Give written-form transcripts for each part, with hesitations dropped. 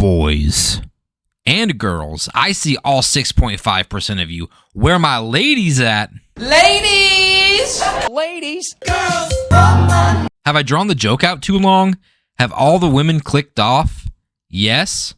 Boys and girls, I see all 6.5% of you. Where my ladies at? Ladies! Ladies! Girls! Woman! Have I drawn the joke out too long? Have all the women clicked off? Yes?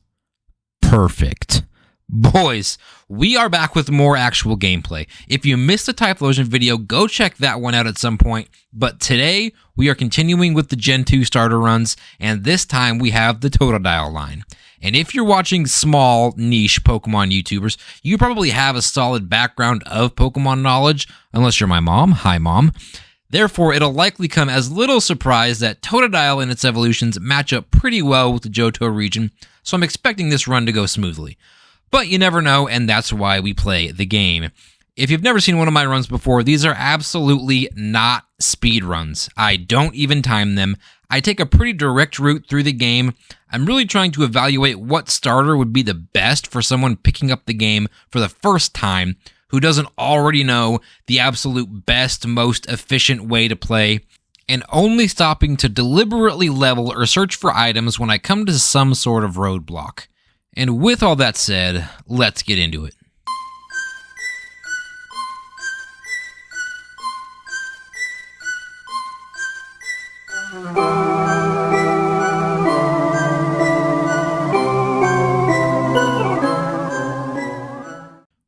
Perfect. Boys, we are back with more actual gameplay. If you missed the Typhlosion video, go check that one out at some point. But today, we are continuing with the Gen 2 starter runs, and this time we have the Totodile line. And if you're watching small, niche Pokemon YouTubers, you probably have a solid background of Pokemon knowledge, unless you're my mom. Hi, Mom. Therefore, it'll likely come as little surprise that Totodile and its evolutions match up pretty well with the Johto region, so I'm expecting this run to go smoothly. But you never know, and that's why we play the game. If you've never seen one of my runs before, these are absolutely not speed runs. I don't even time them. I take a pretty direct route through the game. I'm really trying to evaluate what starter would be the best for someone picking up the game for the first time who doesn't already know the absolute best, most efficient way to play, and only stopping to deliberately level or search for items when I come to some sort of roadblock. And with all that said, let's get into it.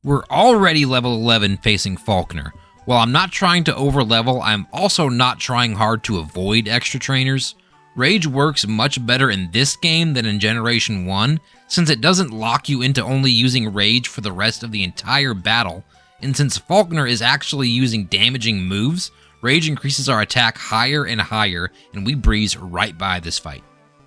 We're already level 11 facing Falkner. While I'm not trying to overlevel, I'm also not trying hard to avoid extra trainers. Rage works much better in this game than in Generation 1, since it doesn't lock you into only using Rage for the rest of the entire battle, and since Falkner is actually using damaging moves, Rage increases our attack higher and higher, and we breeze right by this fight.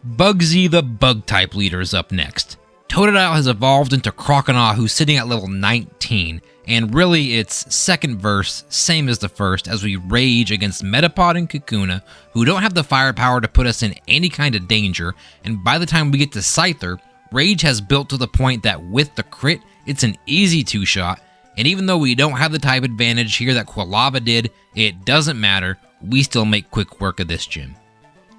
Bugsy the Bug-type leader is up next. Totodile has evolved into Croconaw, who's sitting at level 19, and really its second verse, same as the first, as we rage against Metapod and Kakuna, who don't have the firepower to put us in any kind of danger, and by the time we get to Scyther, Rage has built to the point that with the crit, it's an easy two-shot, and even though we don't have the type advantage here that Quilava did, it doesn't matter, we still make quick work of this gym.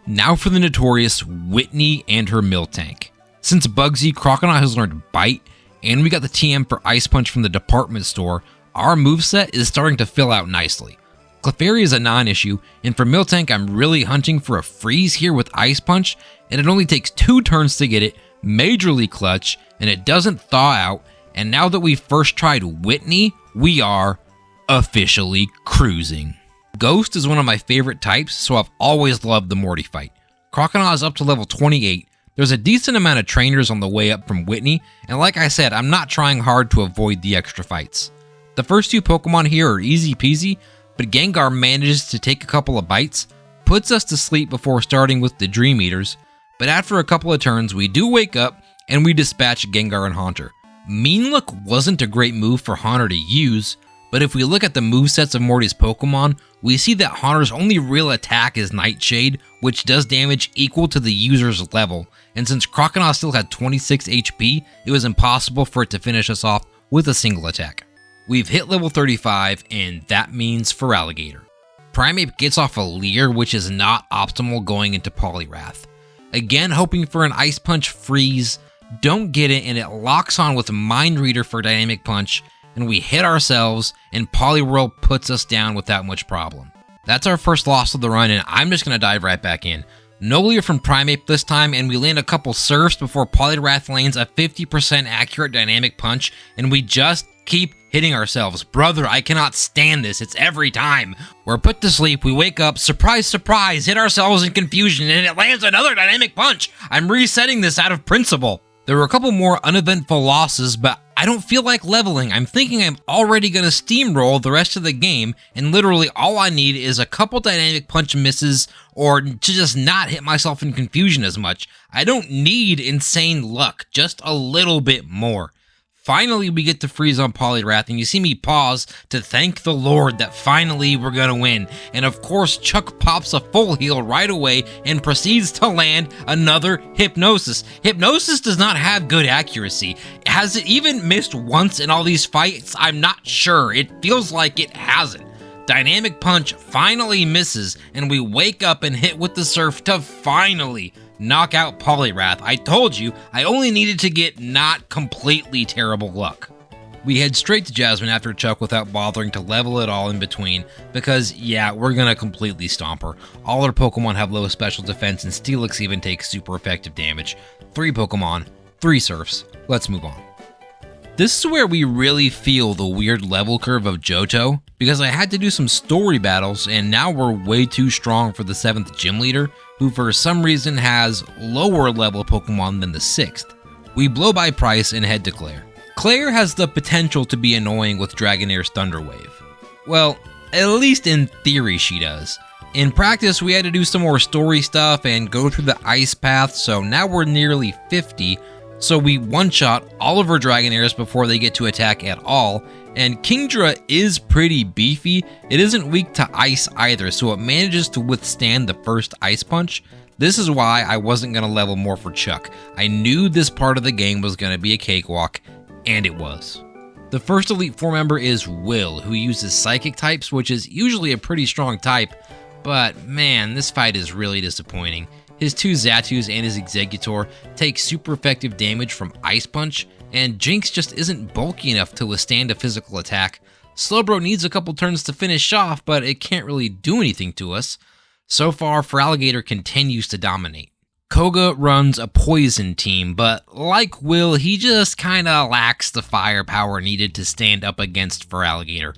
Now for the notorious Whitney and her Miltank. Since Bugsy, Croconaw has learned Bite, and we got the TM for Ice Punch from the department store, our moveset is starting to fill out nicely. Clefairy is a non-issue, and for Miltank I'm really hunting for a freeze here with Ice Punch, and it only takes 2 turns to get it, majorly clutch, and it doesn't thaw out, and now that we've first tried Whitney, we are officially cruising. Ghost is one of my favorite types, so I've always loved the Morty fight. Croconaw is up to level 28, there's a decent amount of trainers on the way up from Whitney, and like I said, I'm not trying hard to avoid the extra fights. The first 2 Pokemon here are easy peasy, but Gengar manages to take a couple of bites, puts us to sleep before starting with the Dream Eaters, but after a couple of turns we do wake up, and we dispatch Gengar and Haunter. Mean Look wasn't a great move for Haunter to use, but if we look at the movesets of Morty's Pokemon, we see that Haunter's only real attack is Nightshade, which does damage equal to the user's level, and since Croconaw still had 26 HP, it was impossible for it to finish us off with a single attack. We've hit level 35, and that means Feraligatr. Primeape gets off a Leer, which is not optimal going into Poliwrath. Again, hoping for an Ice Punch freeze, don't get it, and it locks on with Mind Reader for Dynamic Punch, and we hit ourselves, and Poliwhirl puts us down without much problem. That's our first loss of the run, and I'm just going to dive right back in. No Leer from Primeape this time, and we land a couple Surfs before Poliwrath lands a 50% accurate Dynamic Punch, and we just keep hitting ourselves. Brother, I cannot stand this. It's every time. We're put to sleep, we wake up, surprise, surprise, hit ourselves in confusion, and it lands another Dynamic Punch. I'm resetting this out of principle. There were a couple more uneventful losses, but I don't feel like leveling. I'm thinking I'm already going to steamroll the rest of the game, and literally all I need is a couple Dynamic Punch misses or to just not hit myself in confusion as much. I don't need insane luck, just a little bit more. Finally, we get to freeze on Poliwrath, and you see me pause to thank the Lord that finally we're gonna win. And of course, Chuck pops a full heal right away and proceeds to land another Hypnosis. Hypnosis does not have good accuracy. Has it even missed once in all these fights? I'm not sure. It feels like it hasn't. Dynamic Punch finally misses, and we wake up and hit with the Surf to finally Knock out Poliwrath. I told you, I only needed to get not completely terrible luck. We head straight to Jasmine after Chuck without bothering to level it all in between, because yeah, we're gonna completely stomp her. All our Pokemon have low special defense and Steelix even takes super effective damage. 3 Pokemon, 3 Surfs. Let's move on. This is where we really feel the weird level curve of Johto, because I had to do some story battles and now we're way too strong for the 7th gym leader, who for some reason has lower level Pokemon than the 6th. We blow by Price and head to Claire. Claire has the potential to be annoying with Dragonair's Thunder Wave. Well, at least in theory she does. In practice, we had to do some more story stuff and go through the ice path, so now we're nearly 50, so we one-shot all of her Dragonairs before they get to attack at all, and Kingdra is pretty beefy. It isn't weak to ice either, so it manages to withstand the first ice punch. This is why I wasn't going to level more for Chuck. I knew this part of the game was going to be a cakewalk, and it was. The first Elite Four member is Will, who uses Psychic types, which is usually a pretty strong type, but man, this fight is really disappointing. His 2 Zatus and his Exeggutor take super effective damage from Ice Punch, and Jinx just isn't bulky enough to withstand a physical attack. Slowbro needs a couple turns to finish off, but it can't really do anything to us. So far, Feraligatr continues to dominate. Koga runs a poison team, but like Will, he just kinda lacks the firepower needed to stand up against Feraligatr.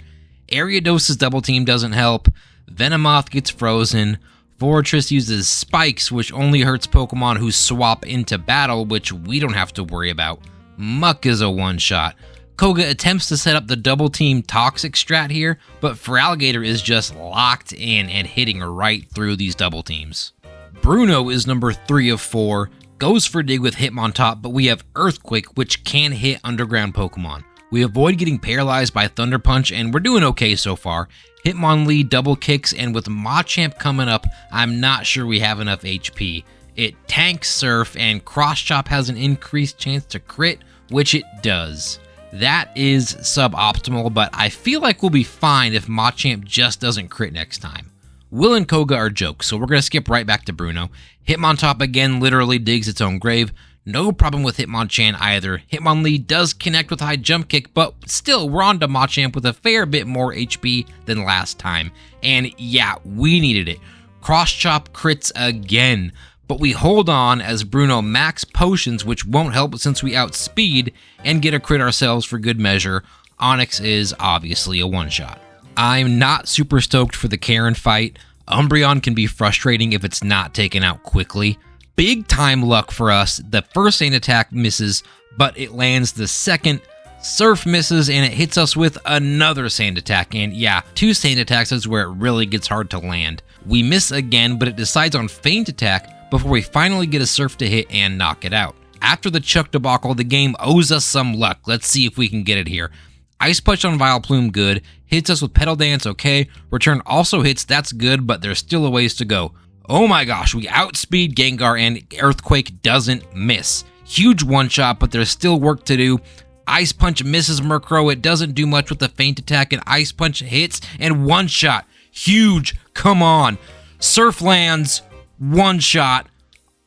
Ariados's double team doesn't help, Venomoth gets frozen, Fortress uses Spikes, which only hurts Pokemon who swap into battle, which we don't have to worry about. Muck is a one-shot. Koga attempts to set up the double team Toxic strat here, but Feraligatr is just locked in and hitting right through these double teams. Bruno is number 3 of 4, goes for Dig with Hitmontop, but we have Earthquake, which can hit underground Pokemon. We avoid getting paralyzed by Thunder Punch, and we're doing okay so far. Hitmonlee double kicks, and with Machamp coming up, I'm not sure we have enough HP. It tanks Surf, and Cross Chop has an increased chance to crit, which it does. That is suboptimal, but I feel like we'll be fine if Machamp just doesn't crit next time. Will and Koga are jokes, so we're going to skip right back to Bruno. Hitmontop again literally digs its own grave. No problem with Hitmonchan either. Hitmonlee does connect with high jump kick, but still, we're on to Machamp with a fair bit more HP than last time. And yeah, we needed it. Cross Chop crits again, but we hold on as Bruno max potions, which won't help since we outspeed, and get a crit ourselves for good measure. Onyx is obviously a one-shot. I'm not super stoked for the Karen fight. Umbreon can be frustrating if it's not taken out quickly. Big time luck for us. The first sand attack misses, but it lands the second. Surf misses, and it hits us with another sand attack. And yeah, 2 sand attacks is where it really gets hard to land. We miss again, but it decides on feint attack before we finally get a Surf to hit and knock it out. After the Chuck debacle, the game owes us some luck. Let's see if we can get it here. Ice Punch on Vileplume, good. Hits us with Petal Dance, okay. Return also hits, that's good, but there's still a ways to go. Oh my gosh, we outspeed Gengar and Earthquake doesn't miss. Huge one-shot, but there's still work to do. Ice Punch misses Murkrow, it doesn't do much with the feint attack, and Ice Punch hits, and one-shot. Huge, come on. Surf lands, one-shot.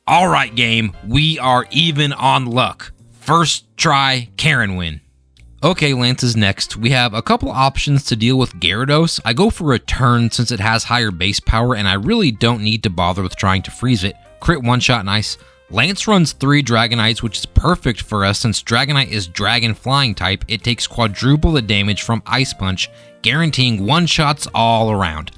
Alright game, we are even on luck. First try, Karen win. Okay, Lance is next. We have a couple options to deal with Gyarados. I go for Return since it has higher base power and I really don't need to bother with trying to freeze it. Crit one-shot, nice. Lance runs 3 Dragonites, which is perfect for us since Dragonite is Dragon Flying type. It takes quadruple the damage from Ice Punch, guaranteeing one-shots all around.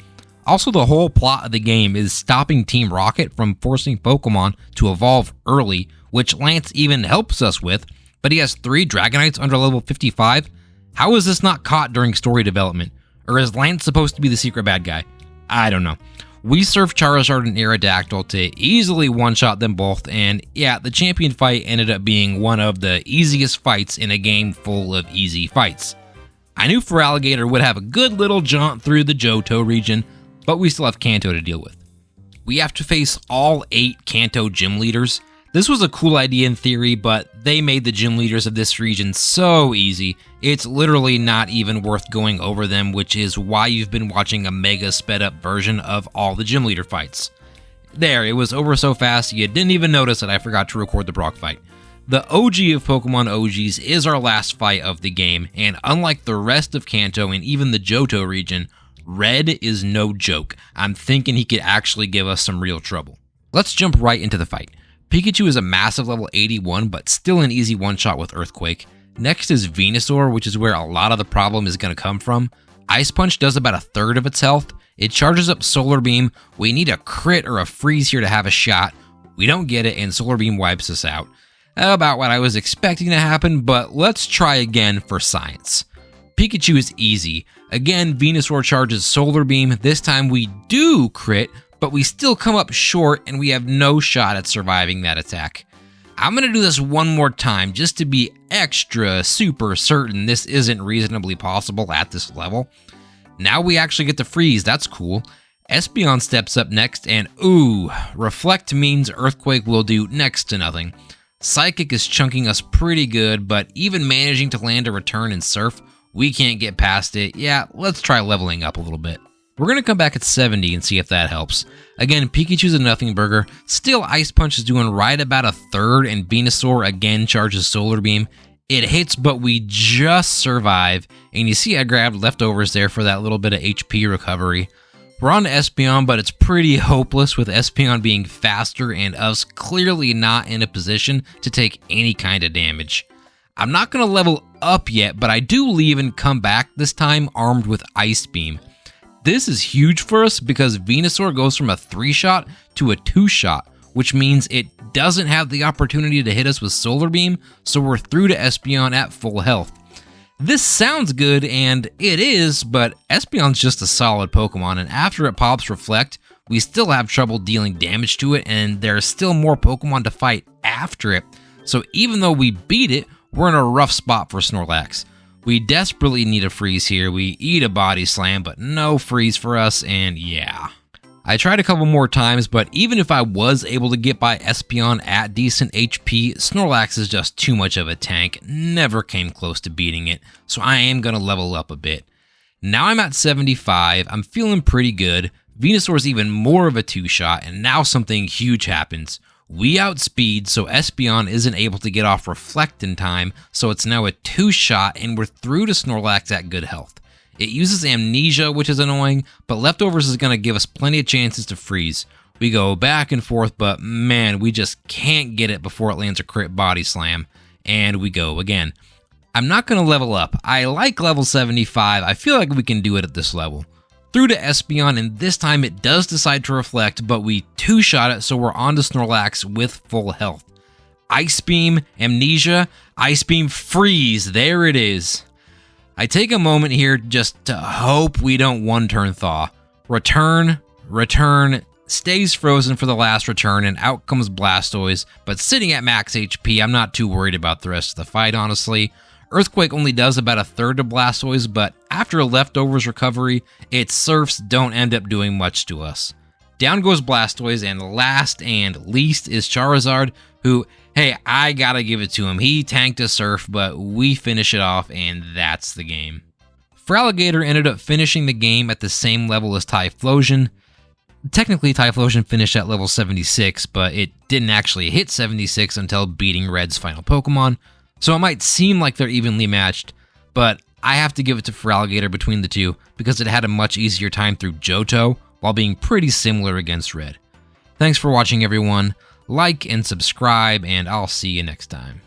Also, the whole plot of the game is stopping Team Rocket from forcing Pokemon to evolve early, which Lance even helps us with. But he has 3 Dragonites under level 55? How is this not caught during story development? Or is Lance supposed to be the secret bad guy? I don't know. We surf Charizard and Aerodactyl to easily one-shot them both, and yeah, the champion fight ended up being one of the easiest fights in a game full of easy fights. I knew Feraligatr would have a good little jaunt through the Johto region, but we still have Kanto to deal with. We have to face all 8 Kanto gym leaders. This was a cool idea in theory, but they made the gym leaders of this region so easy, it's literally not even worth going over them, which is why you've been watching a mega sped up version of all the gym leader fights. There, it was over so fast you didn't even notice that I forgot to record the Brock fight. The OG of Pokemon OGs is our last fight of the game, and unlike the rest of Kanto and even the Johto region, Red is no joke. I'm thinking he could actually give us some real trouble. Let's jump right into the fight. Pikachu is a massive level 81, but still an easy one-shot with Earthquake. Next is Venusaur, which is where a lot of the problem is going to come from. Ice Punch does about a third of its health. It charges up Solar Beam. We need a crit or a freeze here to have a shot. We don't get it, and Solar Beam wipes us out. About what I was expecting to happen, but let's try again for science. Pikachu is easy. Again, Venusaur charges Solar Beam. This time we do crit, but we still come up short and we have no shot at surviving that attack. I'm going to do this one more time just to be extra super certain this isn't reasonably possible at this level. Now we actually get to freeze, that's cool. Espeon steps up next and ooh, Reflect means Earthquake will do next to nothing. Psychic is chunking us pretty good, but even managing to land a return in Surf, we can't get past it. Yeah, let's try leveling up a little bit. We're going to come back at 70 and see if that helps. Again, Pikachu's a nothing burger. Still, Ice Punch is doing right about a third, and Venusaur again charges Solar Beam. It hits, but we just survive, and you see I grabbed leftovers there for that little bit of HP recovery. We're on to Espeon, but it's pretty hopeless with Espeon being faster and us clearly not in a position to take any kind of damage. I'm not going to level up yet, but I do leave and come back this time armed with Ice Beam. This is huge for us because Venusaur goes from a 3-shot to a 2-shot, which means it doesn't have the opportunity to hit us with Solar Beam, so we're through to Espeon at full health. This sounds good, and it is, but Espeon's just a solid Pokemon, and after it pops Reflect, we still have trouble dealing damage to it, and there's still more Pokemon to fight after it. So even though we beat it, we're in a rough spot for Snorlax. We desperately need a freeze here. We eat a Body Slam, but no freeze for us, and yeah. I tried a couple more times, but even if I was able to get by Espeon at decent HP, Snorlax is just too much of a tank, never came close to beating it, so I am going to level up a bit. Now I'm at 75, I'm feeling pretty good, Venusaur's even more of a 2-shot, and now something huge happens. We outspeed, so Espeon isn't able to get off Reflect in time, so it's now a 2-shot, and we're through to Snorlax at good health. It uses Amnesia, which is annoying, but Leftovers is going to give us plenty of chances to freeze. We go back and forth, but man, we just can't get it before it lands a crit Body Slam, and we go again. I'm not going to level up. I like level 75. I feel like we can do it at this level. Through to Espeon, and this time it does decide to Reflect, but we 2-shot it, so we're on to Snorlax with full health. Ice Beam, Amnesia, Ice Beam, Freeze, there it is. I take a moment here just to hope we don't one-turn Thaw. Return, stays frozen for the last return, and out comes Blastoise, but sitting at max HP, I'm not too worried about the rest of the fight, honestly. Earthquake only does about a third of Blastoise, but after a Leftovers recovery, its Surfs don't end up doing much to us. Down goes Blastoise, and last and least is Charizard, who, hey, I gotta give it to him. He tanked a Surf, but we finish it off, and that's the game. Feraligatr ended up finishing the game at the same level as Typhlosion. Technically, Typhlosion finished at level 76, but it didn't actually hit 76 until beating Red's final Pokemon, so it might seem like they're evenly matched, but I have to give it to Feraligatr between the two because it had a much easier time through Johto while being pretty similar against Red. Thanks for watching, everyone. Like and subscribe, and I'll see you next time.